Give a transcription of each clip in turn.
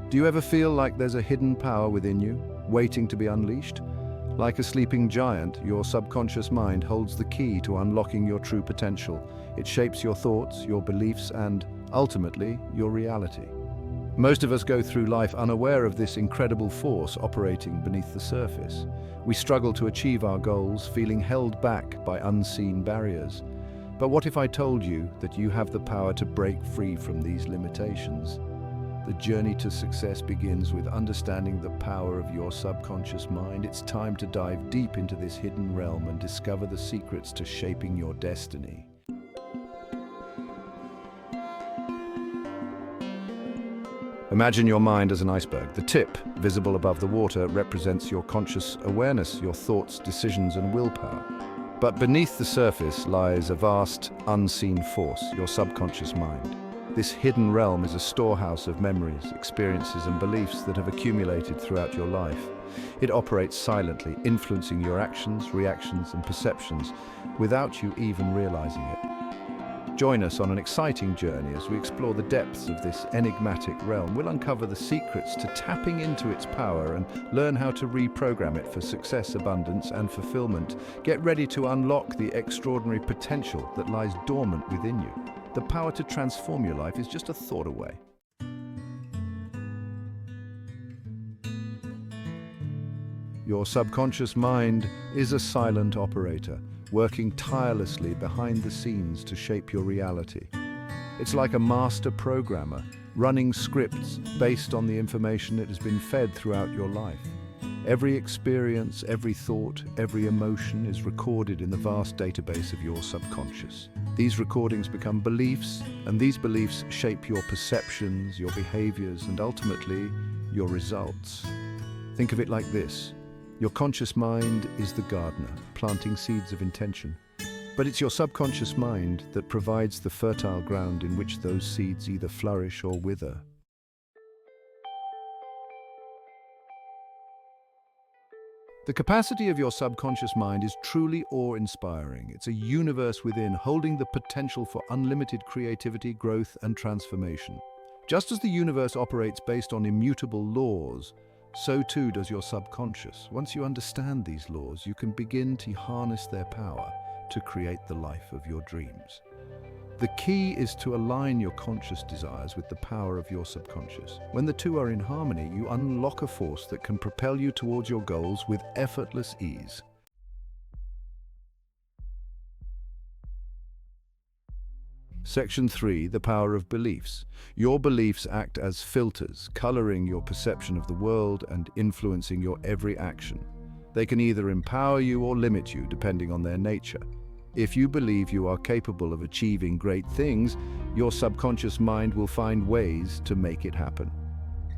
Do you ever feel like there's a hidden power within you, waiting to be unleashed? Like a sleeping giant, your subconscious mind holds the key to unlocking your true potential. It shapes your thoughts, your beliefs, and, ultimately, your reality. Most of us go through life unaware of this incredible force operating beneath the surface. We struggle to achieve our goals, feeling held back by unseen barriers. But what if I told you that you have the power to break free from these limitations? The journey to success begins with understanding the power of your subconscious mind. It's time to dive deep into this hidden realm and discover the secrets to shaping your destiny. Imagine your mind as an iceberg. The tip, visible above the water, represents your conscious awareness, your thoughts, decisions, and willpower. But beneath the surface lies a vast, unseen force, your subconscious mind. This hidden realm is a storehouse of memories, experiences, and beliefs that have accumulated throughout your life. It operates silently, influencing your actions, reactions, and perceptions without you even realizing it. Join us on an exciting journey as we explore the depths of this enigmatic realm. We'll uncover the secrets to tapping into its power and learn how to reprogram it for success, abundance, and fulfillment. Get ready to unlock the extraordinary potential that lies dormant within you. The power to transform your life is just a thought away. Your subconscious mind is a silent operator, working tirelessly behind the scenes to shape your reality. It's like a master programmer, running scripts based on the information it has been fed throughout your life. Every experience, every thought, every emotion is recorded in the vast database of your subconscious. These recordings become beliefs, and these beliefs shape your perceptions, your behaviors, and ultimately, your results. Think of it like this. Your conscious mind is the gardener, planting seeds of intention. But it's your subconscious mind that provides the fertile ground in which those seeds either flourish or wither. The capacity of your subconscious mind is truly awe-inspiring. It's a universe within, holding the potential for unlimited creativity, growth, and transformation. Just as the universe operates based on immutable laws, so too does your subconscious. Once you understand these laws, you can begin to harness their power to create the life of your dreams. The key is to align your conscious desires with the power of your subconscious. When the two are in harmony, you unlock a force that can propel you towards your goals with effortless ease. Section 3, the power of beliefs. Your beliefs act as filters, coloring your perception of the world and influencing your every action. They can either empower you or limit you, depending on their nature. If you believe you are capable of achieving great things, your subconscious mind will find ways to make it happen.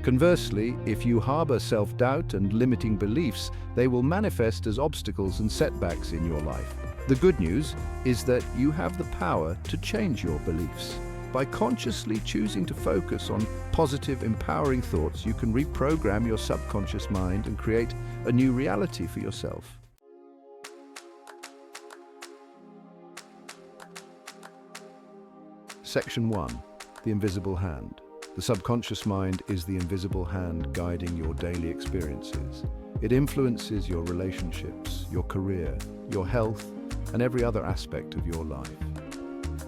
Conversely, if you harbor self-doubt and limiting beliefs, they will manifest as obstacles and setbacks in your life. The good news is that you have the power to change your beliefs. By consciously choosing to focus on positive, empowering thoughts, you can reprogram your subconscious mind and create a new reality for yourself. Section 1, the invisible hand. The subconscious mind is the invisible hand guiding your daily experiences. It influences your relationships, your career, your health, and every other aspect of your life.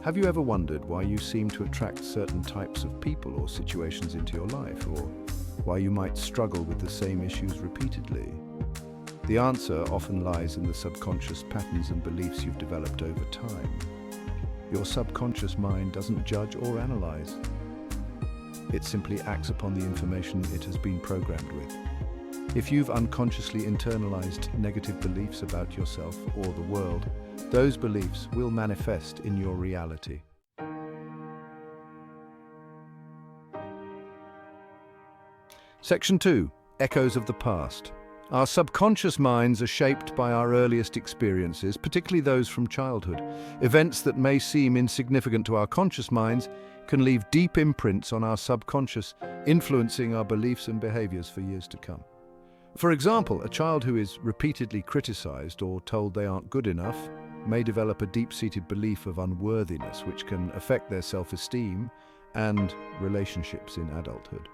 Have you ever wondered why you seem to attract certain types of people or situations into your life, or why you might struggle with the same issues repeatedly? The answer often lies in the subconscious patterns and beliefs you've developed over time. Your subconscious mind doesn't judge or analyze. It simply acts upon the information it has been programmed with. If you've unconsciously internalized negative beliefs about yourself or the world, those beliefs will manifest in your reality. Section 2, echoes of the past. Our subconscious minds are shaped by our earliest experiences, particularly those from childhood. Events that may seem insignificant to our conscious minds can leave deep imprints on our subconscious, influencing our beliefs and behaviors for years to come. For example, a child who is repeatedly criticized or told they aren't good enough may develop a deep-seated belief of unworthiness, which can affect their self-esteem and relationships in adulthood.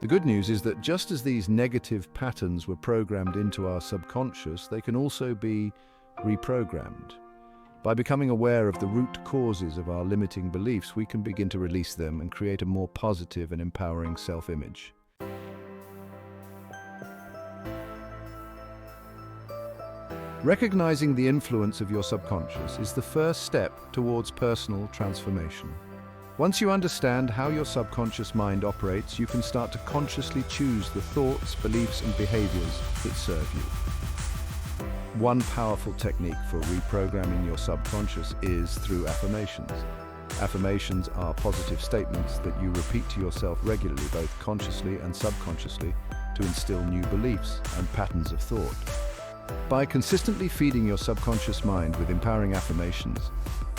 The good news is that just as these negative patterns were programmed into our subconscious, they can also be reprogrammed. By becoming aware of the root causes of our limiting beliefs, we can begin to release them and create a more positive and empowering self-image. Recognizing the influence of your subconscious is the first step towards personal transformation. Once you understand how your subconscious mind operates, you can start to consciously choose the thoughts, beliefs, and behaviors that serve you. One powerful technique for reprogramming your subconscious is through affirmations. Affirmations are positive statements that you repeat to yourself regularly, both consciously and subconsciously, to instill new beliefs and patterns of thought. By consistently feeding your subconscious mind with empowering affirmations,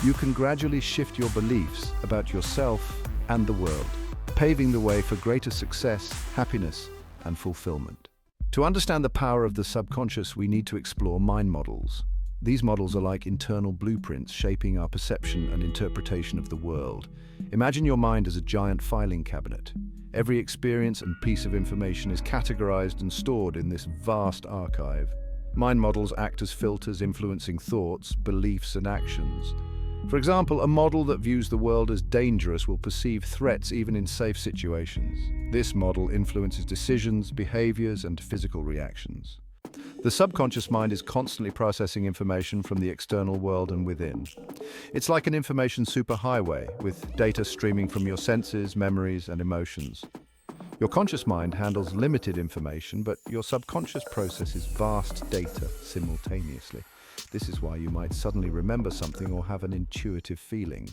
you can gradually shift your beliefs about yourself and the world, paving the way for greater success, happiness, and fulfillment. To understand the power of the subconscious, we need to explore mind models. These models are like internal blueprints shaping our perception and interpretation of the world. Imagine your mind as a giant filing cabinet. Every experience and piece of information is categorized and stored in this vast archive. Mind models act as filters influencing thoughts, beliefs, and actions. For example, a model that views the world as dangerous will perceive threats even in safe situations. This model influences decisions, behaviors, and physical reactions. The subconscious mind is constantly processing information from the external world and within. It's like an information superhighway, with data streaming from your senses, memories, and emotions. Your conscious mind handles limited information, but your subconscious processes vast data simultaneously. This is why you might suddenly remember something or have an intuitive feeling.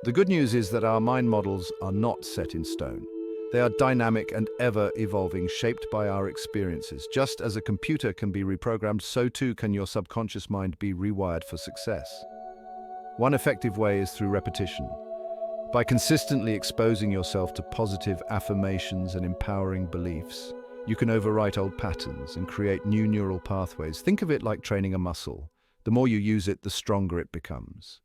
The good news is that our mind models are not set in stone. They are dynamic and ever-evolving, shaped by our experiences. Just as a computer can be reprogrammed, so too can your subconscious mind be rewired for success. One effective way is through repetition. By consistently exposing yourself to positive affirmations and empowering beliefs, you can overwrite old patterns and create new neural pathways. Think of it like training a muscle. The more you use it, the stronger it becomes.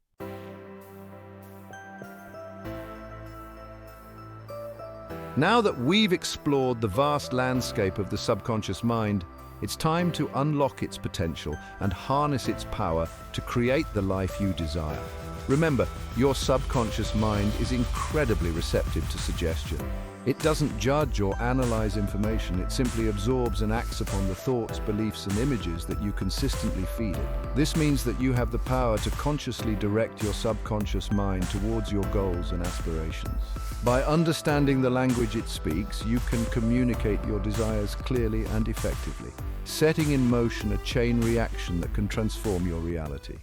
Now that we've explored the vast landscape of the subconscious mind, it's time to unlock its potential and harness its power to create the life you desire. Remember, your subconscious mind is incredibly receptive to suggestion. It doesn't judge or analyze information, it simply absorbs and acts upon the thoughts, beliefs, and images that you consistently feed it. This means that you have the power to consciously direct your subconscious mind towards your goals and aspirations. By understanding the language it speaks, you can communicate your desires clearly and effectively, setting in motion a chain reaction that can transform your reality.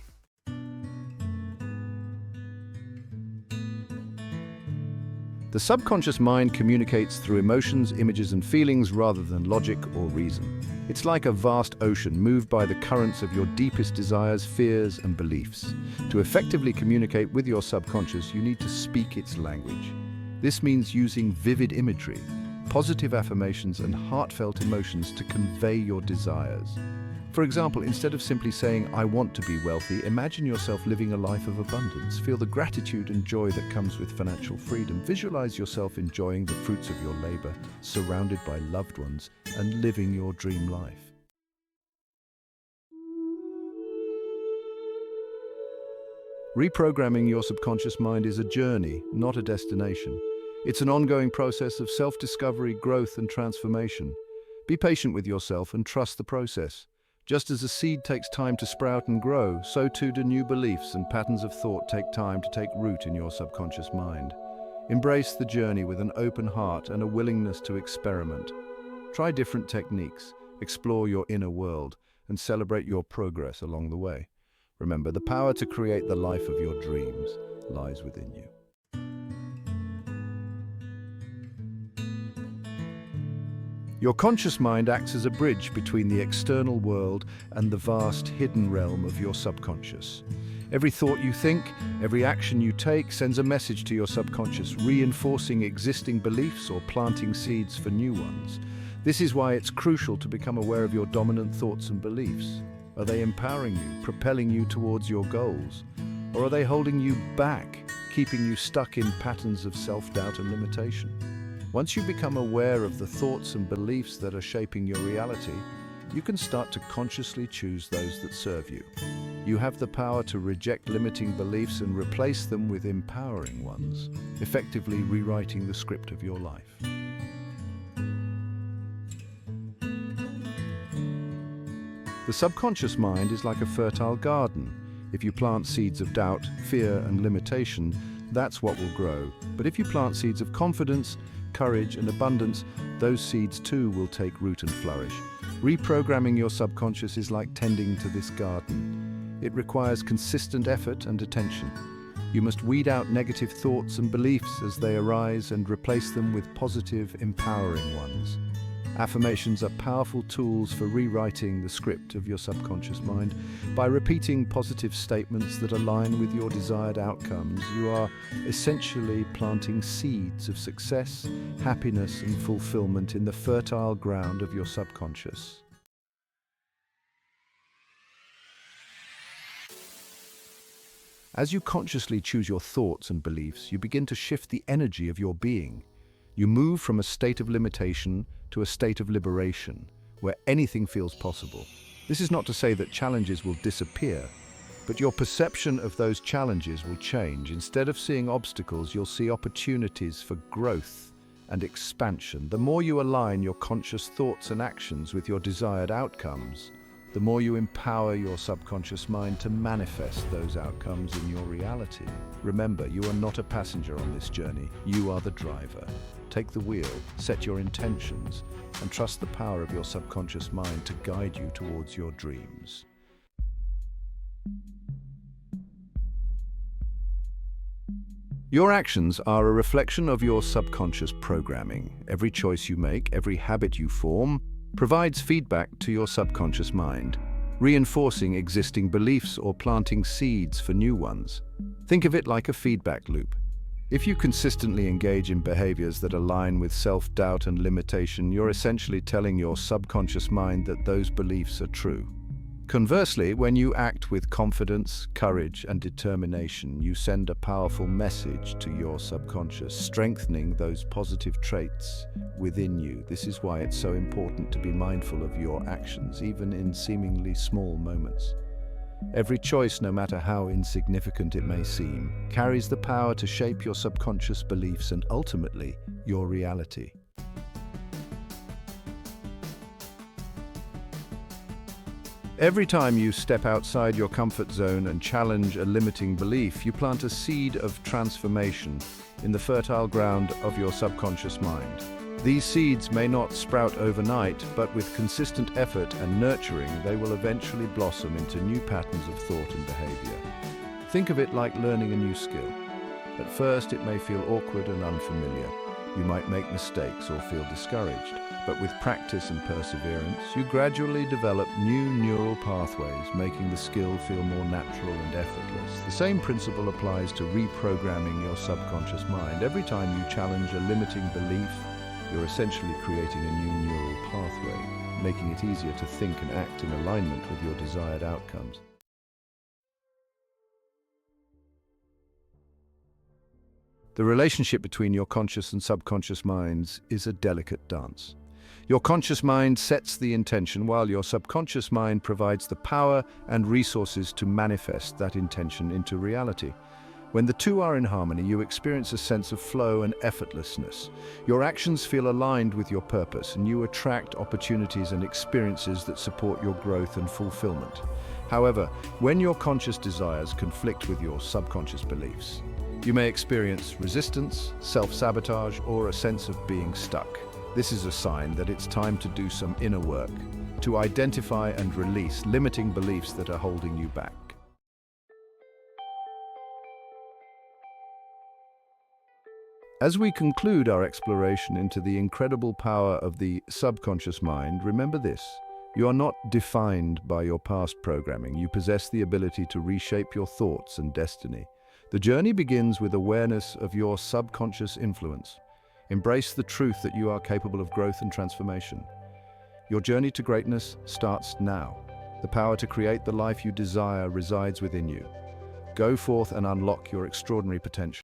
The subconscious mind communicates through emotions, images, and feelings rather than logic or reason. It's like a vast ocean moved by the currents of your deepest desires, fears, and beliefs. To effectively communicate with your subconscious, you need to speak its language. This means using vivid imagery, positive affirmations, and heartfelt emotions to convey your desires. For example, instead of simply saying, "I want to be wealthy," imagine yourself living a life of abundance. Feel the gratitude and joy that comes with financial freedom. Visualize yourself enjoying the fruits of your labor, surrounded by loved ones, and living your dream life. Reprogramming your subconscious mind is a journey, not a destination. It's an ongoing process of self-discovery, growth, and transformation. Be patient with yourself and trust the process. Just as a seed takes time to sprout and grow, so too do new beliefs and patterns of thought take time to take root in your subconscious mind. Embrace the journey with an open heart and a willingness to experiment. Try different techniques, explore your inner world, and celebrate your progress along the way. Remember, the power to create the life of your dreams lies within you. Your conscious mind acts as a bridge between the external world and the vast hidden realm of your subconscious. Every thought you think, every action you take sends a message to your subconscious, reinforcing existing beliefs or planting seeds for new ones. This is why it's crucial to become aware of your dominant thoughts and beliefs. Are they empowering you, propelling you towards your goals? Or are they holding you back, keeping you stuck in patterns of self-doubt and limitation. Once you become aware of the thoughts and beliefs that are shaping your reality, you can start to consciously choose those that serve you. You have the power to reject limiting beliefs and replace them with empowering ones, effectively rewriting the script of your life. The subconscious mind is like a fertile garden. If you plant seeds of doubt, fear, and limitation, that's what will grow. But if you plant seeds of confidence, courage, and abundance, those seeds too will take root and flourish. Reprogramming your subconscious is like tending to this garden. It requires consistent effort and attention. You must weed out negative thoughts and beliefs as they arise and replace them with positive, empowering ones. Affirmations are powerful tools for rewriting the script of your subconscious mind. By repeating positive statements that align with your desired outcomes, you are essentially planting seeds of success, happiness, and fulfillment in the fertile ground of your subconscious. As you consciously choose your thoughts and beliefs, you begin to shift the energy of your being. You move from a state of limitation to a state of liberation, where anything feels possible. This is not to say that challenges will disappear, but your perception of those challenges will change. Instead of seeing obstacles, you'll see opportunities for growth and expansion. The more you align your conscious thoughts and actions with your desired outcomes, the more you empower your subconscious mind to manifest those outcomes in your reality. Remember, you are not a passenger on this journey. You are the driver. Take the wheel, set your intentions, and trust the power of your subconscious mind to guide you towards your dreams. Your actions are a reflection of your subconscious programming. Every choice you make, every habit you form, provides feedback to your subconscious mind, reinforcing existing beliefs or planting seeds for new ones. Think of it like a feedback loop. If you consistently engage in behaviors that align with self-doubt and limitation, you're essentially telling your subconscious mind that those beliefs are true. Conversely, when you act with confidence, courage, and determination, you send a powerful message to your subconscious, strengthening those positive traits within you. This is why it's so important to be mindful of your actions, even in seemingly small moments. Every choice, no matter how insignificant it may seem, carries the power to shape your subconscious beliefs and ultimately your reality. Every time you step outside your comfort zone and challenge a limiting belief, you plant a seed of transformation in the fertile ground of your subconscious mind. These seeds may not sprout overnight, but with consistent effort and nurturing, they will eventually blossom into new patterns of thought and behavior. Think of it like learning a new skill. At first, it may feel awkward and unfamiliar. You might make mistakes or feel discouraged. But with practice and perseverance, you gradually develop new neural pathways, making the skill feel more natural and effortless. The same principle applies to reprogramming your subconscious mind. Every time you challenge a limiting belief, you're essentially creating a new neural pathway, making it easier to think and act in alignment with your desired outcomes. The relationship between your conscious and subconscious minds is a delicate dance. Your conscious mind sets the intention, while your subconscious mind provides the power and resources to manifest that intention into reality. When the two are in harmony, you experience a sense of flow and effortlessness. Your actions feel aligned with your purpose, and you attract opportunities and experiences that support your growth and fulfillment. However, when your conscious desires conflict with your subconscious beliefs, you may experience resistance, self-sabotage, or a sense of being stuck. This is a sign that it's time to do some inner work, to identify and release limiting beliefs that are holding you back. As we conclude our exploration into the incredible power of the subconscious mind, remember this: you are not defined by your past programming. You possess the ability to reshape your thoughts and destiny. The journey begins with awareness of your subconscious influence. Embrace the truth that you are capable of growth and transformation. Your journey to greatness starts now. The power to create the life you desire resides within you. Go forth and unlock your extraordinary potential.